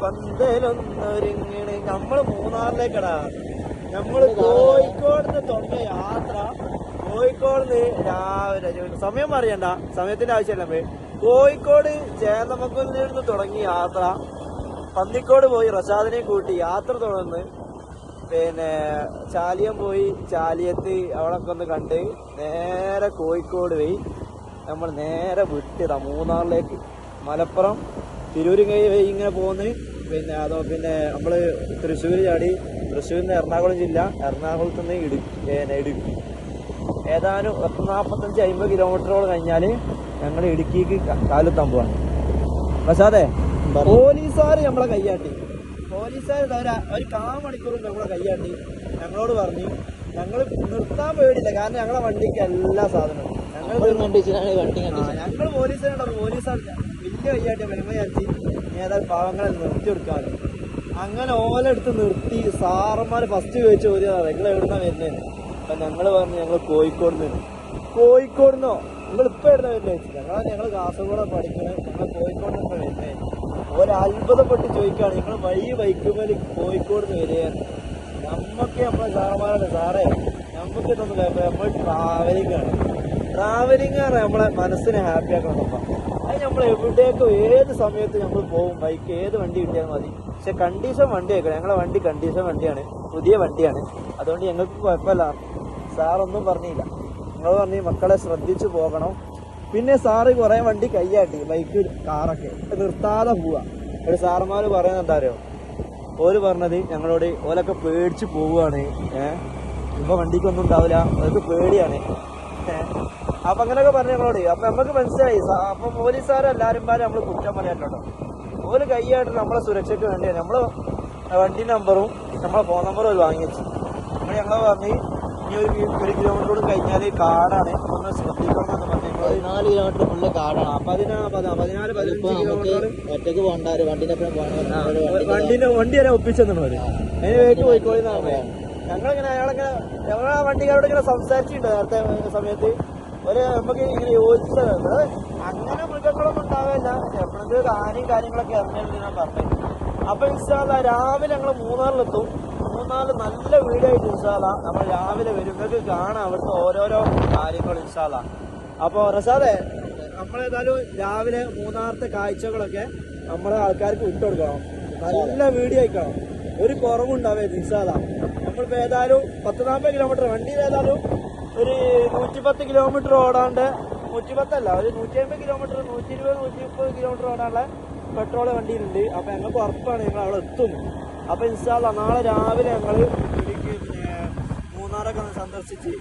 പന്തലൊന്നൊരുങ്ങണ്. നമ്മള് മൂന്നാറിലേക്കടാ. നമ്മള് കോഴിക്കോടിന്ന് തുടങ്ങിയ യാത്ര. കോഴിക്കോടിന്ന് രാവിലെ സമയം അറിയണ്ട, സമയത്തിന്റെ ആവശ്യമല്ല. കോഴിക്കോട് ചേന്നമംഗലിൽ നിന്ന് തുടങ്ങിയ യാത്ര പന്നിക്കോട് പോയി റഷാദിനെ കൂട്ടി യാത്ര തുടർന്ന് പിന്നെ ചാലിയം പോയി. ചാലിയത്ത് അവിടൊക്കെ ഒന്ന് കണ്ട് നേരെ കോഴിക്കോട് പോയി നമ്മൾ നേരെ വിട്ടതാ മൂന്നാറിലേക്ക്. മലപ്പുറം തിരൂരിങ്ങ വഴി ഇങ്ങനെ പോന്ന്. പിന്നെ നമ്മള് തൃശ്ശൂർ ചാടി. തൃശ്ശൂരിൽ നിന്ന് എറണാകുളം ജില്ല, എറണാകുളത്ത് നിന്ന് ഇടുക്കി. ഏതാനും 45-50 കിലോമീറ്ററോളം കഴിഞ്ഞാല് ഞങ്ങൾ ഇടുക്കിക്ക് കാലെത്താൻ പോവാണ്. പക്ഷേ അതെ, പോലീസുകാര് നമ്മളെ കയ്യാട്ടി. പോലീസുകാർ ഒരു 1/4 മണിക്കൂർ നമ്മളെ കയ്യാട്ടി. ഞങ്ങളോട് പറഞ്ഞു ഞങ്ങൾ നിർത്താൻ പേടില്ല, കാരണം ഞങ്ങളെ വണ്ടിക്ക് എല്ലാ സാധനവും ഞങ്ങൾ പോലീസുകാരുണ്ടാവും. പോലീസുകാർ വലിയ കയ്യാട്ടി വിലമയാച്ചി ഏതായാലും പാവങ്ങളെ നിർത്തി കൊടുക്കാറ്. അങ്ങനെ ഓലെടുത്ത് നിർത്തി. സാറന്മാര് ഫസ്റ്റ് ചോദിച്ചു ചോദ്യം നിങ്ങൾ എവിടുന്നാ വരുന്നേന്ന്. അപ്പൊ ഞങ്ങള് പറഞ്ഞു ഞങ്ങൾ കോഴിക്കോടുന്നോ നിങ്ങൾ ഇപ്പൊ എവിടുന്ന വരുന്നത് ചോദിച്ചു. ഞങ്ങൾ കാസർഗോഡ് പഠിക്കണേ, ഞങ്ങൾ കോഴിക്കോട് നിന്ന് വരുന്നേ. ഒരത്ഭുതപ്പെട്ട് ചോദിക്കുകയാണ് നിങ്ങൾ വൈക്കുമേൽ കോഴിക്കോട് നിന്ന് വരികയാണ്. നമ്മക്ക് നമ്മളെ സാറന്മാരാണ് സാറേ, നമുക്ക് ഇതൊന്നും നമ്മൾ ട്രാവലിംഗ് ആണ്. നമ്മളെ മനസ്സിനെ ഹാപ്പി ആക്കണം. അത് നമ്മൾ എവിടേക്കോ ഏത് സമയത്ത് നമ്മൾ പോകും. ബൈക്ക് ഏത് വണ്ടി കിട്ടിയാലും മതി, പക്ഷെ കണ്ടീഷൻ വണ്ടി വെക്കണം. ഞങ്ങളെ വണ്ടി കണ്ടീഷൻ വണ്ടിയാണ്, പുതിയ വണ്ടിയാണ്. അതുകൊണ്ട് ഞങ്ങൾക്ക് കുഴപ്പമില്ല. സാറൊന്നും പറഞ്ഞില്ല. നിങ്ങൾ പറഞ്ഞു മക്കളെ ശ്രദ്ധിച്ചു പോകണം. പിന്നെ സാറ് കുറെ വണ്ടി കയ്യാട്ടി, ബൈക്ക് കാറൊക്കെ നിർത്താതെ പോവാ. ഒരു സാറന്മാര് പറയുന്നത് എന്താ അറിയോ? ഓര് പറഞ്ഞത് ഞങ്ങളോട് ഓലൊക്കെ പേടിച്ച് പോവുകയാണ്. ഇപ്പൊ വണ്ടിക്കൊന്നും ഉണ്ടാവില്ല, അവർക്ക് പേടിയാണ്. അപ്പൊ അങ്ങനെയൊക്കെ പറഞ്ഞു ഞങ്ങളോട്. അപ്പൊ നമുക്ക് മനസ്സിലായി. അപ്പൊ പോലീസുകാരെല്ലാരും പാരെ നമ്മള് കുറ്റം പറയാനുണ്ടോ? ഓല് കയ്യായിട്ട് നമ്മളെ സുരക്ഷയ്ക്ക് വേണ്ടിയാണ് നമ്മള് വണ്ടി നമ്പറും നമ്മളെ ഫോൺ നമ്പറും അത് വാങ്ങിച്ചു. ഞങ്ങള് പറഞ്ഞു ഇനി ഒരു കിലോമീറ്ററോട് കഴിഞ്ഞാല് കാടാണ്, ഒന്ന് ശ്രദ്ധിക്കണം എന്ന് പറഞ്ഞു. 14 കിലോമീറ്റർ ഫുള്ള് കാടാണ്. 14-15 കിലോമീറ്റർ ഒറ്റക്ക് പോകണ്ട, വണ്ടി വരെ ഒപ്പിച്ചെന്നാണ് അവര്. അതിന് വേണ്ടി പോയിക്കോളിന്നാണ്. ഞങ്ങളെ വണ്ടിക്കാരോട് ഇങ്ങനെ സംസാരിച്ചിട്ടുണ്ട് നേരത്തെ സമയത്ത്. നമുക്ക് ഇങ്ങനെ യോജിച്ചത് അങ്ങനെ മൃഗങ്ങളൊന്നും ഉണ്ടാവില്ല, എപ്പോഴെങ്കിലും ആനയും കാര്യങ്ങളൊക്കെ ഇറങ്ങിയത് ഞാൻ പറഞ്ഞത്. അപ്പൊ ഇൻഷാല്ലാ രാവിലെ ഞങ്ങൾ മൂന്നാറിലെത്തും. മൂന്നാറിൽ നല്ല വീടായിട്ട് ഇൻഷാല്ലാ നമ്മൾ രാവിലെ വരുന്നത് കാണാം അവിടുത്തെ ഓരോരോ കാര്യങ്ങൾ ഇൻഷാല്ലാ. അപ്പൊ റസാദെ, നമ്മളേതായാലും രാവിലെ മൂന്നാറത്തെ കാഴ്ചകളൊക്കെ നമ്മളെ ആൾക്കാർക്ക് വിട്ടുകൊടുക്കണം. നല്ല വീഡിയോ ആയിക്കണം, ഒരു കുറവുണ്ടാവേ ഇൻഷാല്ലാ. നമ്മളിപ്പോ ഏതായാലും 40 കിലോമീറ്റർ വണ്ടി ഏതായാലും ഒരു 110 കിലോമീറ്റർ ഓടാണ്ട്, 110 ഒരു 150 കിലോമീറ്റർ, 120-130 കിലോമീറ്റർ ഓടാനുള്ള പെട്രോൾ വണ്ടിയിലുണ്ട്. അപ്പൊ ഞങ്ങൾക്ക് ഉറപ്പാണ് ഞങ്ങൾ അവിടെ എത്തും. അപ്പൊ ഇൻഷാല്ലാ നാളെ രാവിലെ ഞങ്ങള് മൂന്നാറൊക്കെ ഒന്ന് സന്ദർശിച്ച്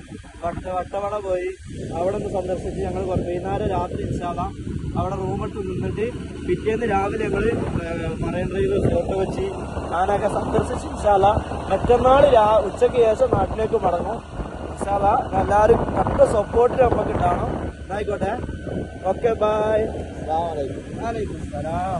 വട്ടവട പോയി അവിടെ ഒന്ന് സന്ദർശിച്ച് ഞങ്ങൾ വൈകുന്നേരം രാത്രി ഇൻഷാല്ലാ അവിടെ റൂമെടുത്ത് നിന്നിട്ട് പിറ്റേന്ന് രാവിലെ ഞങ്ങള് മറൈൻ ഡ്രൈവ്, ഫോട്ടോ വെച്ച് ഞാനൊക്കെ സന്ദർശിച്ച് ഇൻഷാല്ലാ മറ്റന്നാൾ ഉച്ചയ്ക്ക് ശേഷം നാട്ടിലേക്ക് മടങ്ങും. ഇൻഷാല്ലാ എല്ലാവരും കണ്ട സപ്പോർട്ട് നമുക്ക് ഉണ്ടാവണം. ആയിക്കോട്ടെ, ഓക്കെ, ബൈ. അസ്സലാമു അലൈക്കും. വലൈക്കും സലാം.